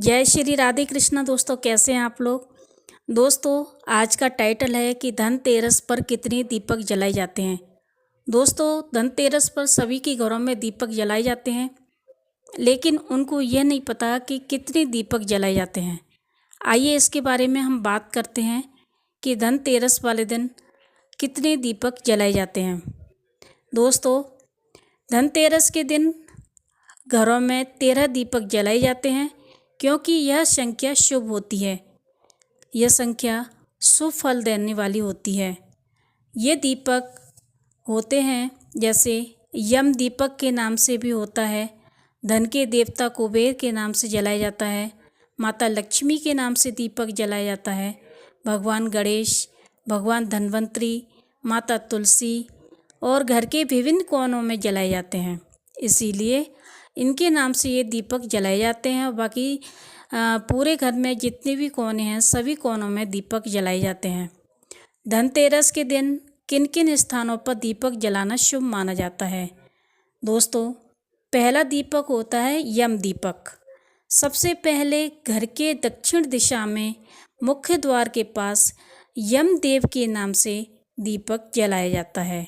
जय श्री राधे कृष्णा। दोस्तों, कैसे हैं आप लोग। दोस्तों, आज का टाइटल है कि धनतेरस पर कितने दीपक जलाए जाते हैं। दोस्तों, धनतेरस पर सभी के घरों में दीपक जलाए जाते हैं, लेकिन उनको यह नहीं पता कि कितने दीपक जलाए जाते हैं। आइए इसके बारे में हम बात करते हैं कि धनतेरस वाले दिन कितने दीपक जलाए जाते हैं। दोस्तों, धनतेरस के दिन घरों में 13 दीपक जलाए जाते हैं, क्योंकि यह संख्या शुभ होती है। यह संख्या शुभ फल देने वाली होती है। ये दीपक होते हैं जैसे यम दीपक के नाम से भी होता है, धन के देवता कुबेर के नाम से जलाया जाता है, माता लक्ष्मी के नाम से दीपक जलाया जाता है, भगवान गणेश, भगवान धन्वंतरी, माता तुलसी और घर के विभिन्न कोनों में जलाए जाते हैं। इसीलिए इनके नाम से ये दीपक जलाए जाते हैं। और बाकी पूरे घर में जितने भी कोने हैं सभी कोनों में दीपक जलाए जाते हैं। धनतेरस के दिन किन किन स्थानों पर दीपक जलाना शुभ माना जाता है। दोस्तों, पहला दीपक होता है यम दीपक। सबसे पहले घर के दक्षिण दिशा में मुख्य द्वार के पास यम देव के नाम से दीपक जलाया जाता है।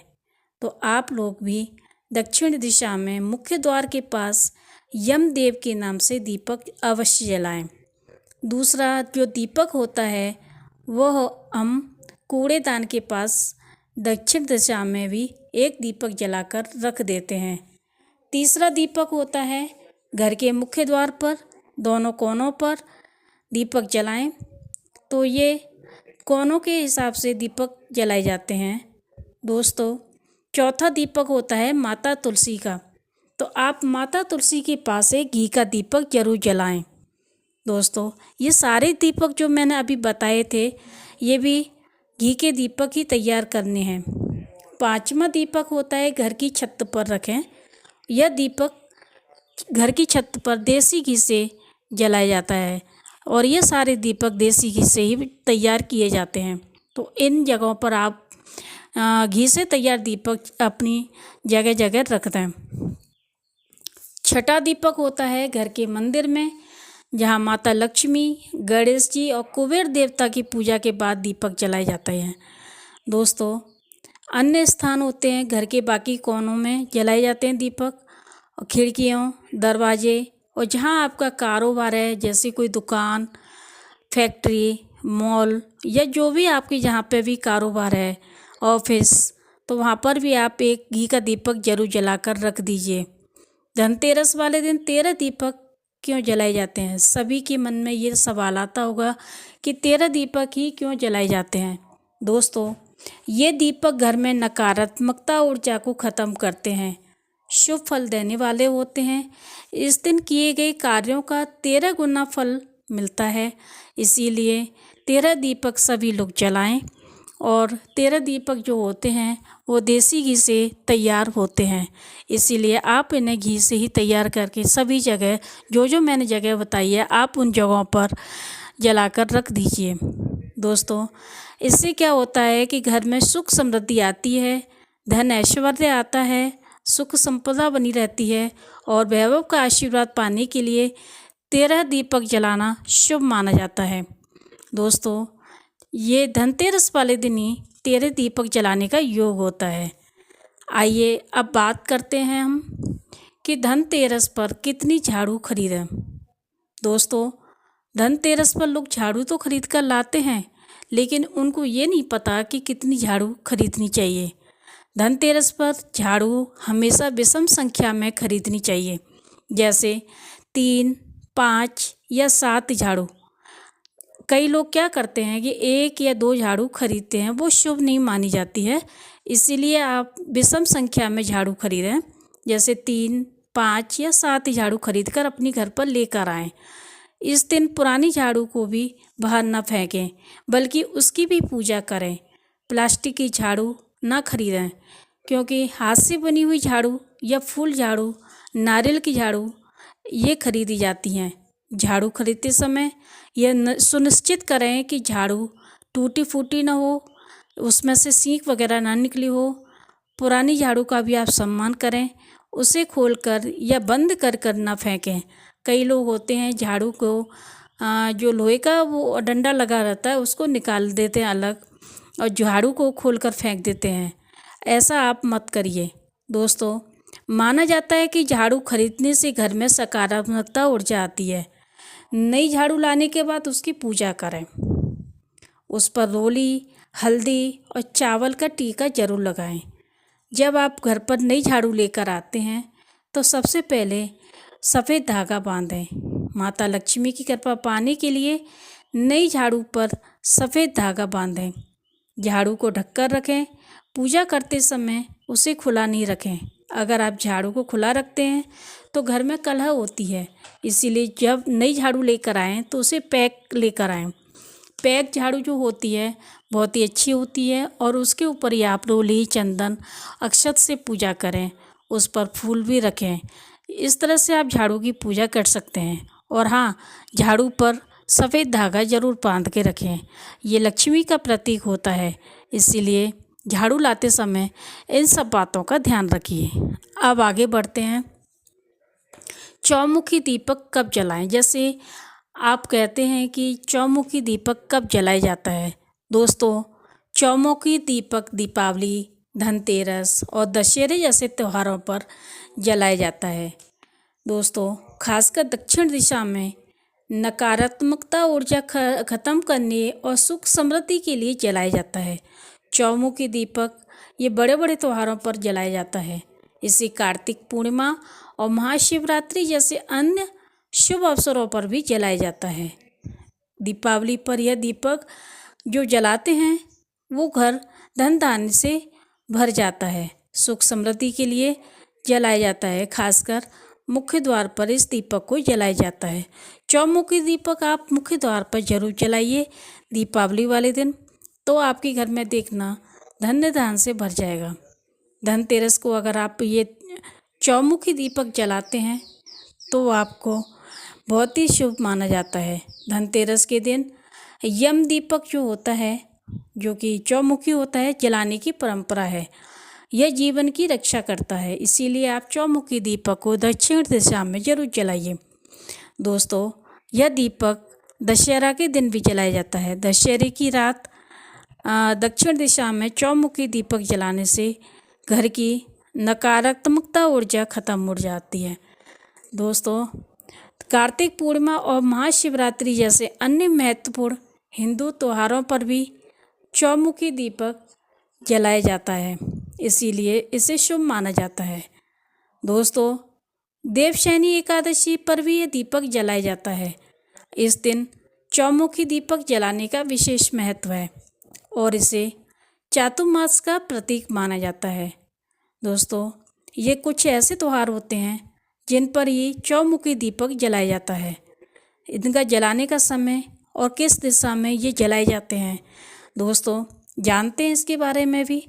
तो आप लोग भी दक्षिण दिशा में मुख्य द्वार के पास यम देव के नाम से दीपक अवश्य जलाएं। दूसरा जो दीपक होता है वह हम कूड़ेदान के पास दक्षिण दिशा में भी एक दीपक जलाकर रख देते हैं। तीसरा दीपक होता है घर के मुख्य द्वार पर दोनों कोनों पर दीपक जलाएं। तो ये कोनों के हिसाब से दीपक जलाए जाते हैं। दोस्तों, चौथा दीपक होता है माता तुलसी का। तो आप माता तुलसी के पास एक घी का दीपक जरूर जलाएं। दोस्तों, ये सारे दीपक जो मैंने अभी बताए थे ये भी घी के दीपक ही तैयार करने हैं। पांचवा दीपक होता है घर की छत पर रखें। यह दीपक घर की छत पर देसी घी से जलाया जाता है और ये सारे दीपक देसी घी से ही तैयार किए जाते हैं। तो इन जगहों पर आप घी से तैयार दीपक अपनी जगह जगह रख दें। छठा दीपक होता है घर के मंदिर में, जहाँ माता लक्ष्मी, गणेश जी और कुबेर देवता की पूजा के बाद दीपक जलाए जाते हैं। दोस्तों, अन्य स्थान होते हैं घर के बाकी कोनों में जलाए जाते हैं दीपक, और खिड़कियों, दरवाजे और जहाँ आपका कारोबार है जैसे कोई दुकान, फैक्ट्री, मॉल या जो भी आपके जहाँ पे भी कारोबार है, ऑफिस, तो वहाँ पर भी आप एक घी का दीपक जरूर जलाकर रख दीजिए। धनतेरस वाले दिन 13 दीपक क्यों जलाए जाते हैं। सभी के मन में ये सवाल आता होगा कि 13 दीपक ही क्यों जलाए जाते हैं। दोस्तों, ये दीपक घर में नकारात्मकता ऊर्जा को ख़त्म करते हैं, शुभ फल देने वाले होते हैं। इस दिन किए गए कार्यों का 13 गुना फल मिलता है। इसीलिए 13 दीपक सभी लोग जलाएं। और 13 दीपक जो होते हैं वो देसी घी से तैयार होते हैं। इसीलिए आप इन्हें घी से ही तैयार करके सभी जगह जो मैंने जगह बताई है आप उन जगहों पर जलाकर रख दीजिए। दोस्तों, इससे क्या होता है कि घर में सुख समृद्धि आती है, धन ऐश्वर्य आता है, सुख संपदा बनी रहती है और वैभव का आशीर्वाद पाने के लिए 13 दीपक जलाना शुभ माना जाता है। दोस्तों, ये धनतेरस वाले दिन ही 13 दीपक जलाने का योग होता है। आइए अब बात करते हैं हम कि धनतेरस पर कितनी झाड़ू खरीदें। दोस्तों, धनतेरस पर लोग झाड़ू तो खरीद कर लाते हैं, लेकिन उनको ये नहीं पता कि कितनी झाड़ू खरीदनी चाहिए। धनतेरस पर झाड़ू हमेशा विषम संख्या में खरीदनी चाहिए, जैसे 3, 5 या 7 झाड़ू। कई लोग क्या करते हैं कि 1 या 2 झाड़ू खरीदते हैं, वो शुभ नहीं मानी जाती है। इसीलिए आप विषम संख्या में झाड़ू खरीदें, जैसे 3, 5 या 7 झाड़ू खरीद कर अपने घर पर लेकर आएं। इस दिन पुरानी झाड़ू को भी बाहर न फेंकें, बल्कि उसकी भी पूजा करें। प्लास्टिक की झाड़ू ना खरीदें, क्योंकि हाथ से बनी हुई झाड़ू या फूल झाड़ू, नारियल की झाड़ू ये खरीदी जाती हैं। झाड़ू खरीदते समय यह सुनिश्चित करें कि झाड़ू टूटी फूटी ना हो, उसमें से सीख वगैरह ना निकली हो। पुरानी झाड़ू का भी आप सम्मान करें, उसे खोलकर या बंद कर कर ना फेंकें। कई लोग होते हैं झाड़ू को जो लोहे का वो डंडा लगा रहता है उसको निकाल देते हैं अलग और झाड़ू को खोलकर फेंक देते हैं। ऐसा आप मत करिए दोस्तों। माना जाता है कि झाड़ू खरीदने से घर में सकारात्मकता ऊर्जा आती है। नई झाड़ू लाने के बाद उसकी पूजा करें, उस पर रोली, हल्दी और चावल का टीका जरूर लगाएं। जब आप घर पर नई झाड़ू लेकर आते हैं तो सबसे पहले सफ़ेद धागा बांधें। माता लक्ष्मी की कृपा पाने के लिए नई झाड़ू पर सफ़ेद धागा बांधें। झाड़ू को ढककर रखें। पूजा करते समय उसे खुला नहीं रखें। अगर आप झाड़ू को खुला रखते हैं तो घर में कलह होती है, इसीलिए जब नई झाड़ू लेकर आएँ तो उसे पैक लेकर आएँ। पैक झाड़ू जो होती है बहुत ही अच्छी होती है और उसके ऊपर ही आप रोली, चंदन, अक्षत से पूजा करें, उस पर फूल भी रखें। इस तरह से आप झाड़ू की पूजा कर सकते हैं। और हाँ, झाड़ू पर सफ़ेद धागा जरूर बांध के रखें। ये लक्ष्मी का प्रतीक होता है, इसीलिए झाड़ू लाते समय इन सब बातों का ध्यान रखिए। अब आगे बढ़ते हैं। चौमुखी दीपक कब जलाएं? जैसे आप कहते हैं कि चौमुखी दीपक कब जलाया जाता है। दोस्तों, चौमुखी दीपक दीपावली, धनतेरस और दशहरे जैसे त्योहारों पर जलाया जाता है। दोस्तों, खासकर दक्षिण दिशा में नकारात्मकता ऊर्जा खत्म करने और सुख समृद्धि के लिए जलाया जाता है। चौमुखी दीपक ये बड़े बड़े त्योहारों पर जलाया जाता है। इसे कार्तिक पूर्णिमा और महाशिवरात्रि जैसे अन्य शुभ अवसरों पर भी जलाया जाता है। दीपावली पर यह दीपक जो जलाते हैं वो घर धन धान्य से भर जाता है। सुख समृद्धि के लिए जलाया जाता है। खासकर मुख्य द्वार पर इस दीपक को जलाया जाता है। चौमुखी दीपक आप मुख्य द्वार पर जरूर जलाइए दीपावली वाले दिन, तो आपके घर में देखना धन्य धान्य से भर जाएगा। धनतेरस को अगर आप ये चौमुखी दीपक जलाते हैं तो आपको बहुत ही शुभ माना जाता है। धनतेरस के दिन यम दीपक जो होता है, जो कि चौमुखी होता है, जलाने की परंपरा है। यह जीवन की रक्षा करता है, इसीलिए आप चौमुखी दीपक को दक्षिण दिशा में जरूर जलाइए। दोस्तों, यह दीपक दशहरा के दिन भी जलाया जाता है। दशहरे की रात दक्षिण दिशा में चौमुखी दीपक जलाने से घर की नकारात्मकता ऊर्जा खत्म हो जाती है। दोस्तों, कार्तिक पूर्णिमा और महाशिवरात्रि जैसे अन्य महत्वपूर्ण हिंदू त्योहारों पर भी चौमुखी दीपक जलाया जाता है, इसीलिए इसे शुभ माना जाता है। दोस्तों, देवशयनी एकादशी पर भी यह दीपक जलाया जाता है। इस दिन चौमुखी दीपक जलाने का विशेष महत्व है और इसे चातुर्मास का प्रतीक माना जाता है। दोस्तों, ये कुछ ऐसे त्यौहार होते हैं जिन पर ये चौमुखी दीपक जलाया जाता है। इनका जलाने का समय और किस दिशा में ये जलाए जाते हैं, दोस्तों जानते हैं इसके बारे में भी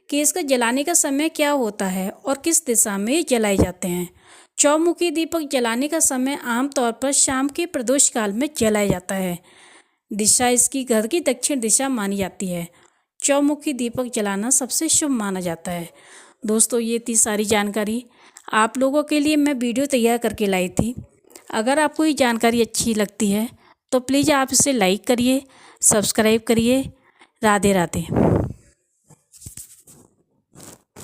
कि इसका जलाने का समय क्या होता है और किस दिशा में ये जलाए जाते हैं। चौमुखी दीपक जलाने का समय आमतौर पर शाम के प्रदोष काल में जलाया जाता है। दिशा इसकी घर की दक्षिण दिशा मानी जाती है। चौमुखी दीपक जलाना सबसे शुभ माना जाता है। दोस्तों, ये इतनी सारी जानकारी आप लोगों के लिए मैं वीडियो तैयार करके लाई थी। अगर आपको ये जानकारी अच्छी लगती है तो प्लीज़ आप इसे लाइक करिए, सब्सक्राइब करिए। राधे राधे।